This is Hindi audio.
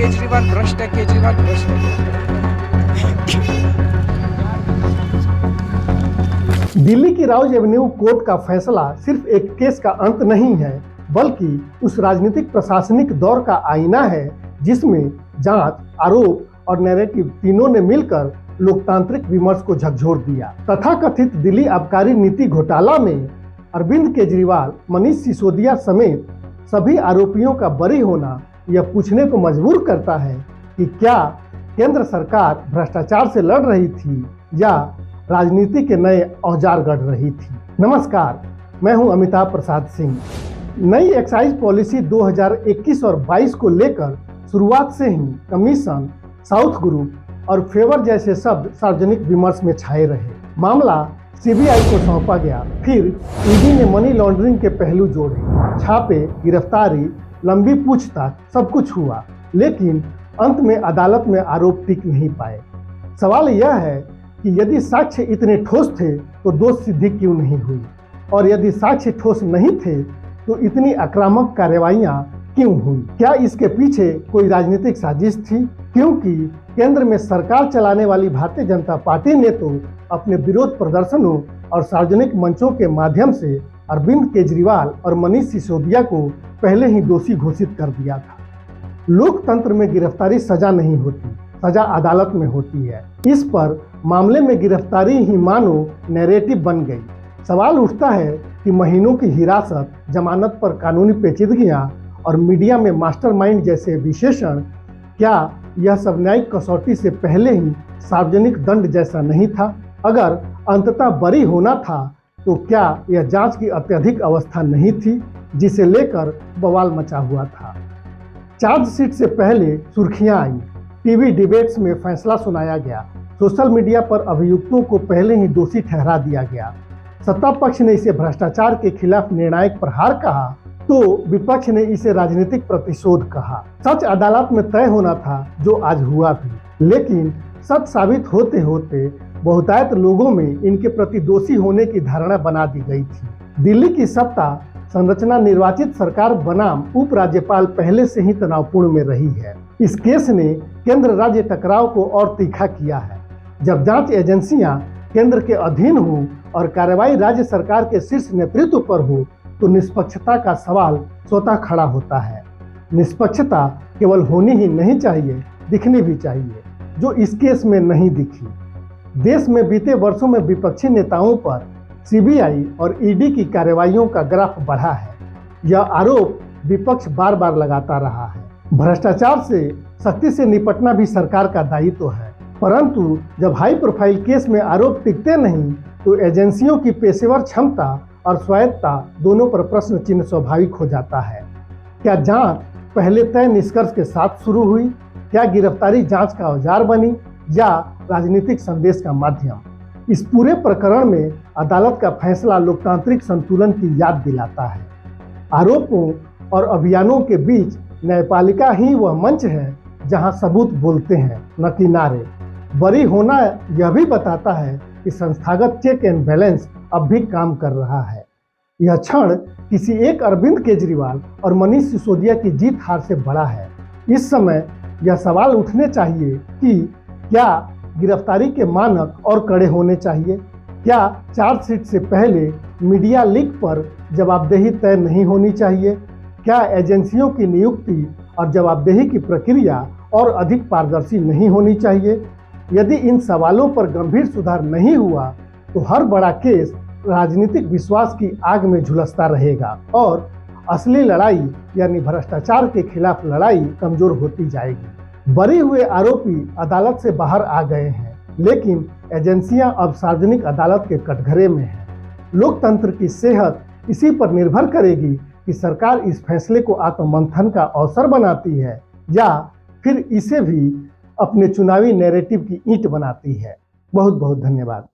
केजरीवाल भ्रष्ट है, केजरीवाल भ्रष्ट है। दिल्ली की राउज एवेन्यू कोर्ट का फैसला सिर्फ एक केस का अंत नहीं है, बल्कि उस राजनीतिक प्रशासनिक दौर का आईना है जिसमें जांच, आरोप और नैरेटिव तीनों ने मिलकर लोकतांत्रिक विमर्श को झकझोर दिया। तथाकथित दिल्ली आबकारी नीति घोटाला में अरविंद केजरीवाल, मनीष सिसोदिया समेत सभी आरोपियों का बरी होना यह पूछने को मजबूर करता है कि क्या केंद्र सरकार भ्रष्टाचार से लड़ रही थी या राजनीति के नए औजार गढ़ रही थी। नमस्कार, मैं हूं अमिताभ प्रसाद सिंह। नई एक्साइज पॉलिसी 2021 और 22 को लेकर शुरुआत से ही कमीशन, साउथ ग्रुप और फेवर जैसे शब्द सार्वजनिक विमर्श में छाए रहे। मामला सीबीआई को सौंपा गया, फिर ईडी ने मनी लॉन्ड्रिंग के पहलू जोड़े, छापे, गिरफ्तारी, लंबी पूछताछ, सब कुछ हुआ, लेकिन अंत में अदालत में आरोप टिक नहीं पाए। सवाल यह है कि यदि साक्ष्य इतने ठोस थे तो दोष सिद्धि क्यों नहीं हुई, और यदि साक्ष्य ठोस नहीं थे तो इतनी आक्रामक कार्रवाइयां क्यों हुई? क्या इसके पीछे कोई राजनीतिक साजिश थी? क्योंकि केंद्र में सरकार चलाने वाली भारतीय जनता पार्टी ने तो अपने विरोध प्रदर्शनों और सार्वजनिक मंचों के माध्यम से अरविंद केजरीवाल और मनीष सिसोदिया को पहले ही दोषी घोषित कर दिया था। लोकतंत्र में गिरफ्तारी सजा नहीं होती, सजा अदालत में होती है। इस पर मामले में गिरफ्तारी ही मानो नैरेटिव बन गई। सवाल उठता है कि महीनों की हिरासत, जमानत पर कानूनी पेचीदगियां और मीडिया में मास्टरमाइंड जैसे विशेषण, क्या यह सब न्यायिक कसौटी से पहले ही सार्वजनिक दंड जैसा नहीं था? अगर अंततः बरी होना था तो क्या यह जांच की अत्यधिक अवस्था नहीं थी जिसे लेकर बवाल मचा हुआ था? चार्जशीट से पहले सुर्खियां आई, टीवी डिबेट्स में फैसला सुनाया गया, सोशल मीडिया पर अभियुक्तों को पहले ही दोषी ठहरा दिया गया। सत्ता पक्ष ने इसे भ्रष्टाचार के खिलाफ निर्णायक प्रहार कहा तो विपक्ष ने इसे राजनीतिक प्रतिशोध कहा। सच अदालत में तय होना था, जो आज हुआ भी, लेकिन सच साबित होते होते बहुतायत लोगों में इनके प्रति दोषी होने की धारणा बना दी गई थी। दिल्ली की सत्ता संरचना निर्वाचित सरकार बनाम उपराज्यपाल पहले से ही तनावपूर्ण में रही है। इस केस ने केंद्र राज्य टकराव को और तीखा किया है। जब जांच एजेंसियां केंद्र के अधीन हो और कार्रवाई राज्य सरकार के शीर्ष नेतृत्व पर हो तो निष्पक्षता का सवाल स्वतः खड़ा होता है। निष्पक्षता केवल होनी ही नहीं चाहिए, दिखनी भी चाहिए, जो इस केस में नहीं दिखी। देश में बीते वर्षों में विपक्षी नेताओं पर सीबीआई और ईडी की कार्रवाइयों का ग्राफ बढ़ा है। यह आरोप विपक्ष बार बार लगाता रहा है। भ्रष्टाचार से सख्ती से निपटना भी सरकार का दायित्व है, परंतु जब हाई प्रोफाइल केस में आरोप टिकते नहीं तो एजेंसियों की पेशेवर क्षमता और स्वायत्तता दोनों पर प्रश्न चिन्ह स्वाभाविक हो जाता है। क्या जांच पहले तय निष्कर्ष के साथ शुरू हुई? क्या गिरफ्तारी जांच का औजार बनी या राजनीतिक संदेश का माध्यम? इस पूरे प्रकरण में अदालत का फैसला लोकतांत्रिक संतुलन की याद दिलाता है। आरोपों और अभियानों के बीच न्यायपालिका ही वह मंच है जहां सबूत बोलते हैं, न कि नारे। बरी होना यह भी बताता है कि संस्थागत चेक एंड बैलेंस अब भी काम कर रहा है। यह क्षण किसी एक अरविंद केजरीवाल और मनीष सिसोदिया की जीत हार से बड़ा है। इस समय यह सवाल उठने चाहिए कि क्या गिरफ्तारी के मानक और कड़े होने चाहिए? क्या चार्जशीट से पहले मीडिया लीक पर जवाबदेही तय नहीं होनी चाहिए? क्या एजेंसियों की नियुक्ति और जवाबदेही की प्रक्रिया और अधिक पारदर्शी नहीं होनी चाहिए? यदि इन सवालों पर गंभीर सुधार नहीं हुआ तो हर बड़ा केस राजनीतिक विश्वास की आग में झुलसता रहेगा और असली लड़ाई यानी भ्रष्टाचार के खिलाफ लड़ाई कमजोर होती जाएगी। बरी हुए आरोपी अदालत से बाहर आ गए हैं, लेकिन एजेंसियां अब सार्वजनिक अदालत के कटघरे में हैं। लोकतंत्र की सेहत इसी पर निर्भर करेगी कि सरकार इस फैसले को आत्ममंथन का अवसर बनाती है या फिर इसे भी अपने चुनावी नैरेटिव की ईंट बनाती है। बहुत बहुत धन्यवाद।